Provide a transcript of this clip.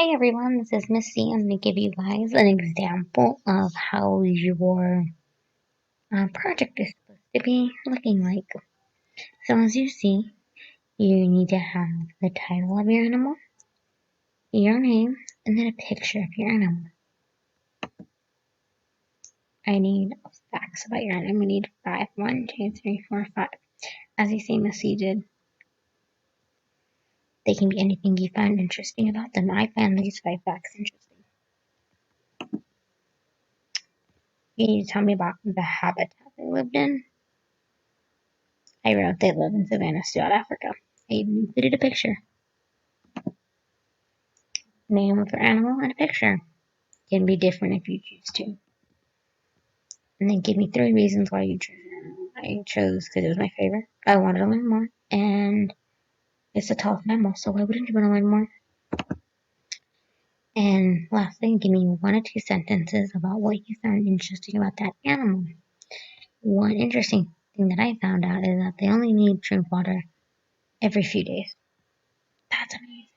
Hey everyone, this is Missy. I'm going to give you guys an example of how your project is supposed to be looking like. So as you see, you need to have the title of your animal, your name, and then a picture of your animal. I need facts about your animal. We need 5. 1, 2, 3, 4, 5. As you see, Missy did. They can be anything you find interesting about them. I found these 5 facts interesting. You need to tell me about the habitat they lived in. I wrote they live in Savannah, South Africa. I even included a picture. Name of your animal and a picture. Can be different if you choose to. And then give me 3 reasons why you chose your animal. I chose because it was my favorite. I wanted to learn more. And it's a tough mammal, so why wouldn't you want to learn more? And lastly, give me 1 or 2 sentences about what you found interesting about that animal. One interesting thing that I found out is that they only need drink water every few days. That's amazing.